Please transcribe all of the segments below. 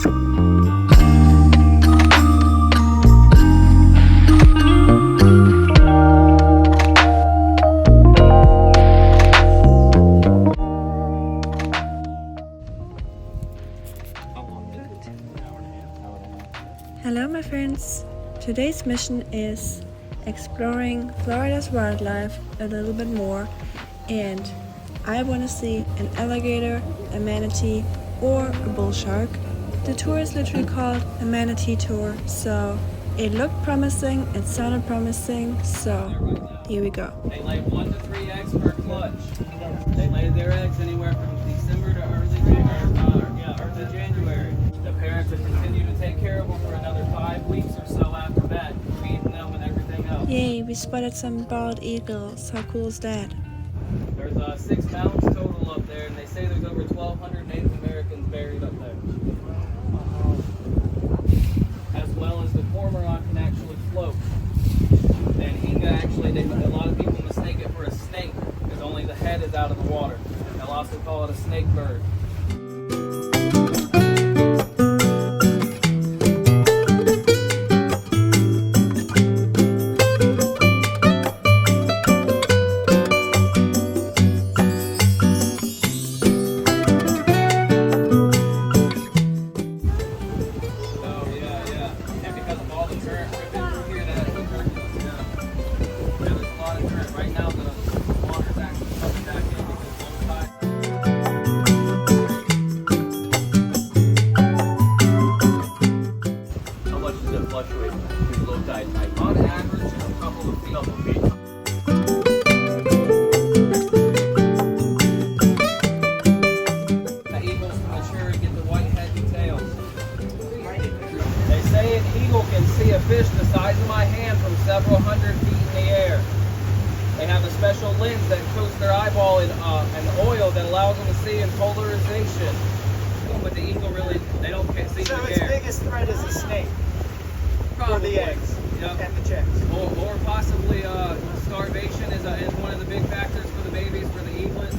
Hello my friends! Today's mission is exploring Florida's wildlife a little bit more, and I want to see an alligator, a manatee or a bull shark. The tour is literally called a manatee tour, so it looked promising, it sounded promising, so here we go. They lay 1 to 3 eggs per clutch. They lay their eggs anywhere from December to early January. The parents would continue to take care of them for another 5 weeks or so after that, feeding them and everything else. Yay, we spotted some bald eagles. How cool is that? There's 6 mounds total up there, and they say there's over 1,200 Native Americans buried up there. As well as the cormorant can actually float. And a lot of people mistake it for a snake because only the head is out of the water. They'll also call it a snake bird. On average, a couple of feet. The eagles mature and get the white head and tails. They say an eagle can see a fish the size of my hand from several hundred feet in the air. They have a special lens that coats their eyeball in oil that allows them to see in polarization. But the eagle they don't see so the its air. biggest threat is a snake. Probably. For the eggs. Yep. And the chicks. Or possibly starvation is one of the big factors for the babies, for the eaglets.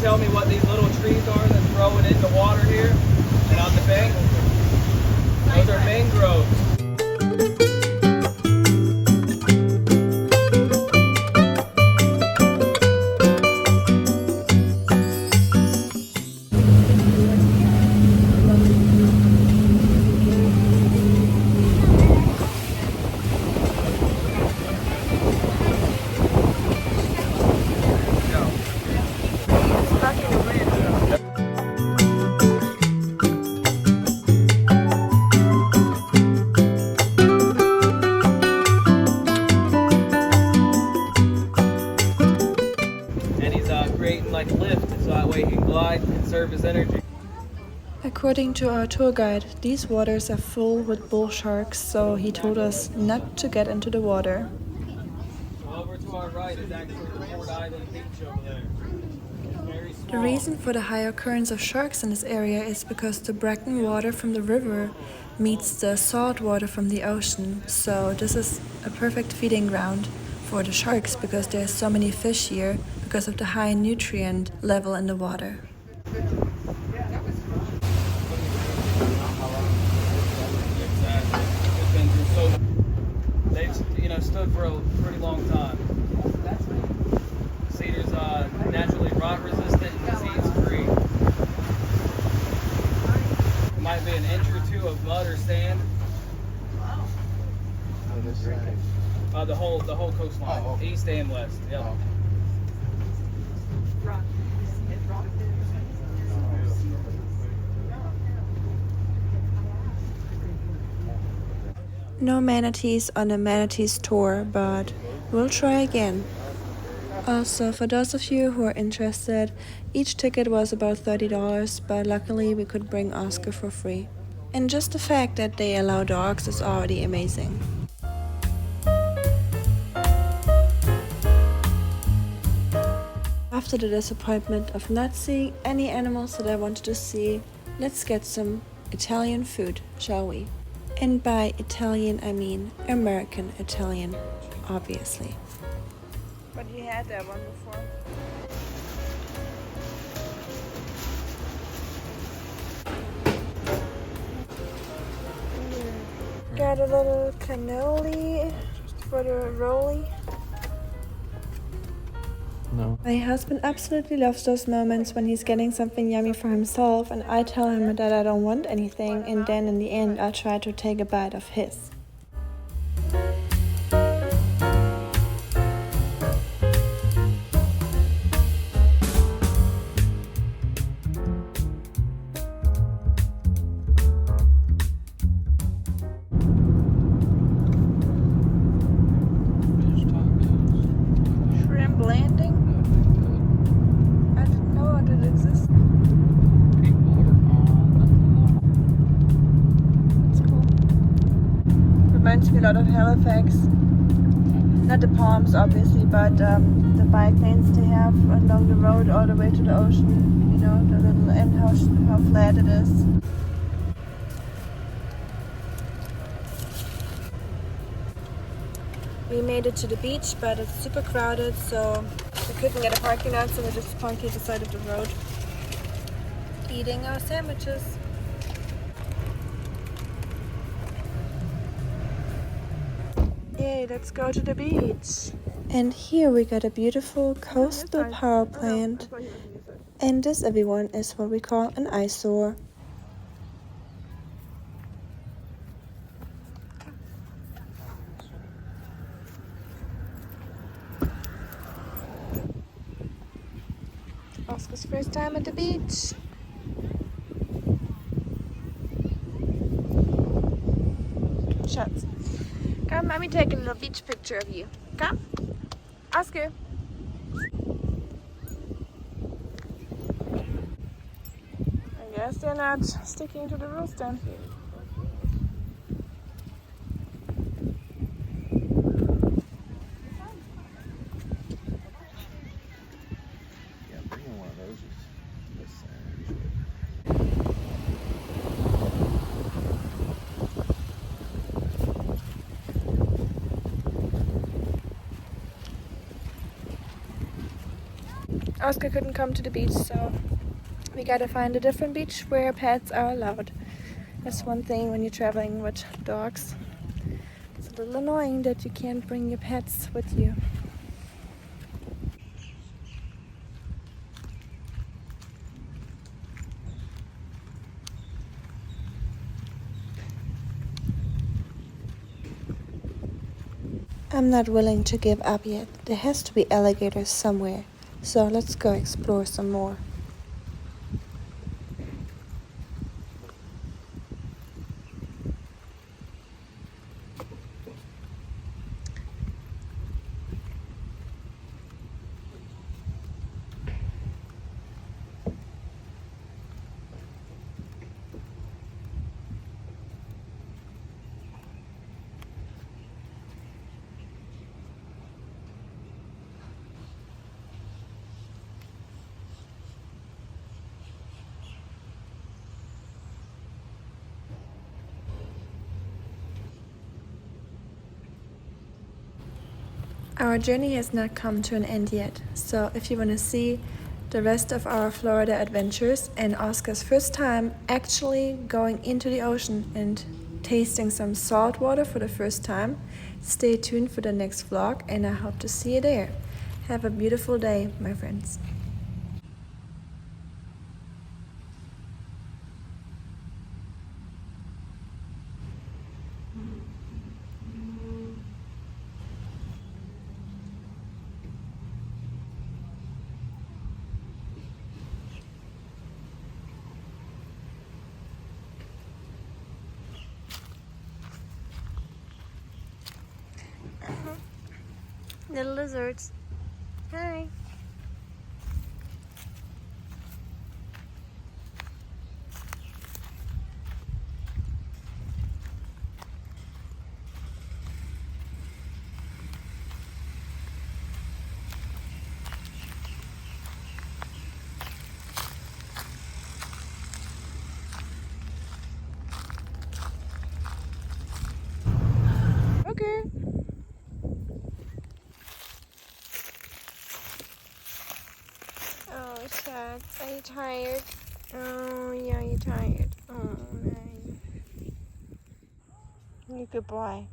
Tell me what these little trees are that's growing in the water here and on the bank? Those are mangroves. Like lift, so that way he can glide and conserve his energy. According to our tour guide, these waters are full with bull sharks, so he told us not to get into the water. So over to our right is actually the Fort Island beach over there. Very small. The reason for the high occurrence of sharks in this area is because the brackish water from the river meets the salt water from the ocean, so this is a perfect feeding ground for the sharks because there's so many fish here because of the high nutrient level in the water. They've stood for a pretty long time. Cedar's naturally rot resistant and disease free. It might be an inch or two of mud or sand. The whole coastline, east and west. Yep. No manatees on a manatees tour, but we'll try again. Also, for those of you who are interested, each ticket was about $30, but luckily we could bring Oskar for free. And just the fact that they allow dogs is already amazing. After the disappointment of not seeing any animals that I wanted to see, let's get some Italian food, shall we? And by Italian I mean American Italian, obviously. But you had that one before. Got a little cannoli for the rolly. No. My husband absolutely loves those moments when he's getting something yummy for himself and I tell him that I don't want anything, and then in the end I try to take a bite of his. Shrimp landing? I didn't know it did exist. It's cool. Reminds me a lot of Halifax. Not the palms obviously, but the bike lanes they have along the road all the way to the ocean. You know, the little end, how flat it is. We made it to the beach, but it's super crowded, so we couldn't get a parking lot, so we just parked at the side of the road, eating our sandwiches. Yay, let's go to the beach. And here we got a beautiful coastal power plant. And this, everyone, is what we call an eyesore. Oscar's first time at the beach. Schatz, come, let me take a little beach picture of you. Come, Oscar. I guess they're not sticking to the rules then. Oskar couldn't come to the beach, so we gotta find a different beach where pets are allowed. That's one thing when you're traveling with dogs. It's a little annoying that you can't bring your pets with you. I'm not willing to give up yet. There has to be alligators somewhere. So let's go explore some more. Our journey has not come to an end yet, so if you want to see the rest of our Florida adventures and Oscar's first time actually going into the ocean and tasting some salt water for the first time, stay tuned for the next vlog and I hope to see you there. Have a beautiful day, my friends. Little lizards. Hi. Dad, are you tired? Oh, yeah, you're tired. Oh, no. You're a good boy.